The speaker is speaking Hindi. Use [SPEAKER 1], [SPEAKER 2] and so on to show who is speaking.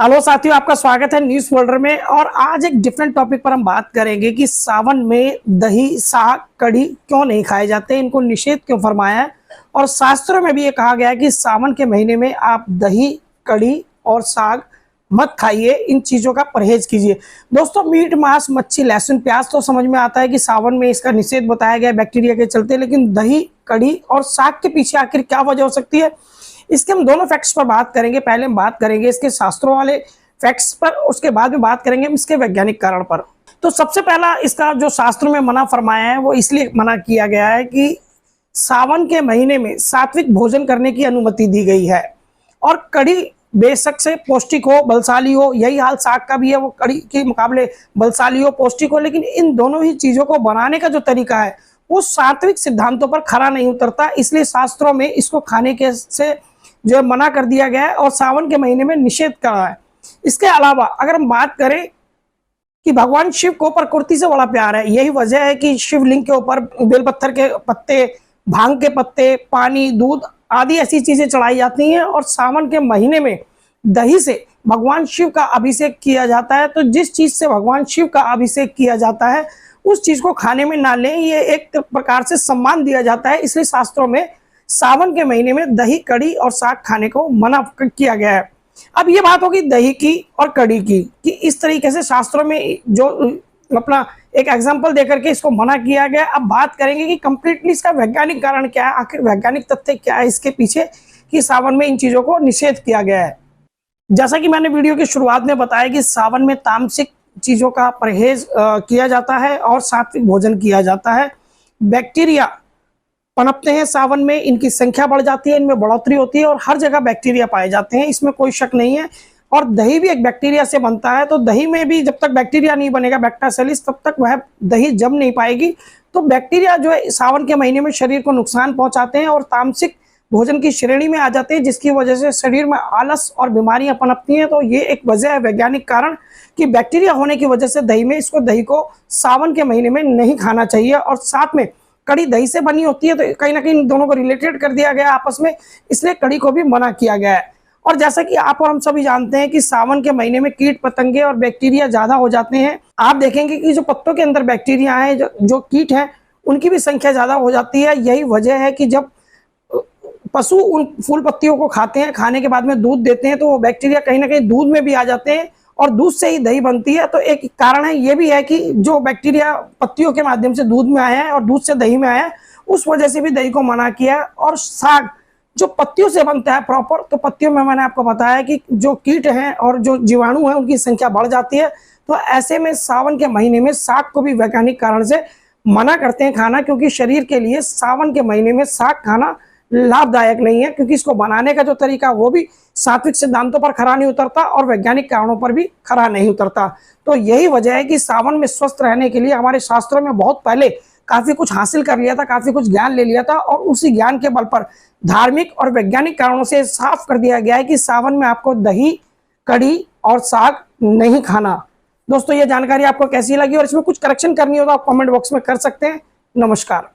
[SPEAKER 1] हेलो साथियों, आपका स्वागत है न्यूज फोल्डर में। और आज एक डिफरेंट टॉपिक पर हम बात करेंगे कि सावन में दही, साग, कढ़ी क्यों नहीं खाए जाते, इनको निषेध क्यों फरमाया है। और शास्त्रों में भी ये कहा गया है कि सावन के महीने में आप दही, कढ़ी और साग मत खाइए, इन चीज़ों का परहेज कीजिए। दोस्तों, मीट, मांस, मच्छी, लहसुन, प्याज तो समझ में आता है कि सावन में इसका निषेध बताया गया है बैक्टीरिया के चलते, लेकिन दही, कढ़ी और साग के पीछे आखिर क्या वजह हो सकती है, इसके हम दोनों फैक्ट्स पर बात करेंगे। पहले हम बात करेंगे इसके शास्त्रों वाले फैक्ट्स पर, उसके बाद में बात करेंगे हम इसके वैज्ञानिक कारण पर। तो सबसे पहला, इसका जो शास्त्र में मना फरमाया है वो इसलिए मना किया गया है कि सावन के महीने में सात्विक भोजन करने की अनुमति दी गई है। और कढ़ी बेशक से पौष्टिक हो, बलशाली हो, यही हाल साग का भी है, वो कढ़ी के मुकाबले बलशाली हो, पौष्टिक हो, लेकिन इन दोनों ही चीजों को बनाने का जो तरीका है वो सात्विक सिद्धांतों पर खरा नहीं उतरता, इसलिए शास्त्रों में इसको खाने के से जो मना कर दिया गया है और सावन के महीने में निषेध करा है। इसके अलावा अगर हम बात करें कि भगवान शिव को प्रकृति से बड़ा प्यार है, यही वजह है कि शिवलिंग के ऊपर बेलपत्थर के पत्ते, भांग के पत्ते, पानी, दूध आदि ऐसी चीजें चढ़ाई जाती हैं। और सावन के महीने में दही से भगवान शिव का अभिषेक किया जाता है। तो जिस चीज से भगवान शिव का अभिषेक किया जाता है उस चीज को खाने में ना लें, ये एक प्रकार से सम्मान दिया जाता है। इसलिए शास्त्रों में सावन के महीने में दही, कढ़ी और साग खाने को मना किया गया है। अब ये बात होगी दही की और कढ़ी की कि इस तरीके से शास्त्रों में जो अपना एक एग्जांपल देकर के इसको मना किया गया। अब बात करेंगे कि कंप्लीटली इसका वैज्ञानिक कारण क्या है, आखिर वैज्ञानिक तथ्य क्या है इसके पीछे कि सावन में इन चीजों को निषेध किया गया है। जैसा कि मैंने वीडियो की शुरुआत में बताया कि सावन में तामसिक चीजों का परहेज किया जाता है और सात्विक भोजन किया जाता है। बैक्टीरिया पनपते हैं सावन में, इनकी संख्या बढ़ जाती है, इनमें बढ़ोतरी होती है और हर जगह बैक्टीरिया पाए जाते हैं, इसमें कोई शक नहीं है। और दही भी एक बैक्टीरिया से बनता है, तो दही में भी जब तक बैक्टीरिया नहीं बनेगा, बैक्टीरियासेलिस, तब तक वह दही जम नहीं पाएगी। तो बैक्टीरिया जो है सावन के महीने में शरीर को नुकसान पहुंचाते हैं और तामसिक भोजन की श्रेणी में आ जाते हैं, जिसकी वजह से शरीर में आलस और बीमारियां पनपती हैं। तो ये एक वजह है, वैज्ञानिक कारण, कि बैक्टीरिया होने की वजह से दही को सावन के महीने में नहीं खाना चाहिए। और साथ में कढ़ी दही से बनी होती है, तो कहीं ना कहीं इन दोनों को रिलेटेड कर दिया गया आपस में, इसलिए कढ़ी को भी मना किया गया है। और जैसा कि आप और हम सभी जानते हैं कि सावन के महीने में कीट पतंगे और बैक्टीरिया ज्यादा हो जाते हैं। आप देखेंगे कि जो पत्तों के अंदर बैक्टीरिया है, जो कीट हैं, उनकी भी संख्या ज्यादा हो जाती है। यही वजह है कि जब पशु उन फूल पत्तियों को खाते हैं, खाने के बाद में दूध देते हैं, तो वो बैक्टीरिया कहीं ना कहीं दूध में भी आ जाते हैं और दूध से ही दही बनती है। तो एक कारण है ये भी है कि जो बैक्टीरिया पत्तियों के माध्यम से दूध में आया है और दूध से दही में आया है, उस वजह से भी दही को मना किया है। और साग जो पत्तियों से बनता है प्रॉपर, तो पत्तियों में मैंने आपको बताया कि जो कीट हैं और जो जीवाणु हैं उनकी संख्या बढ़ जाती है। तो ऐसे में सावन के महीने में साग को भी वैज्ञानिक कारण से मना करते हैं खाना, क्योंकि शरीर के लिए सावन के महीने में साग खाना लाभदायक नहीं है, क्योंकि इसको बनाने का जो तरीका वो भी सात्विक सिद्धांतों पर खरा नहीं उतरता और वैज्ञानिक कारणों पर भी खरा नहीं उतरता। तो यही वजह है कि सावन में स्वस्थ रहने के लिए हमारे शास्त्रों में बहुत पहले काफी कुछ हासिल कर लिया था, काफी कुछ ज्ञान ले लिया था, और उसी ज्ञान के बल पर धार्मिक और वैज्ञानिक कारणों से साफ कर दिया गया है कि सावन में आपको दही, कढ़ी और साग नहीं खाना। दोस्तों, ये जानकारी आपको कैसी लगी और इसमें कुछ करेक्शन करनी हो तो आप कमेंट बॉक्स में कर सकते हैं। नमस्कार।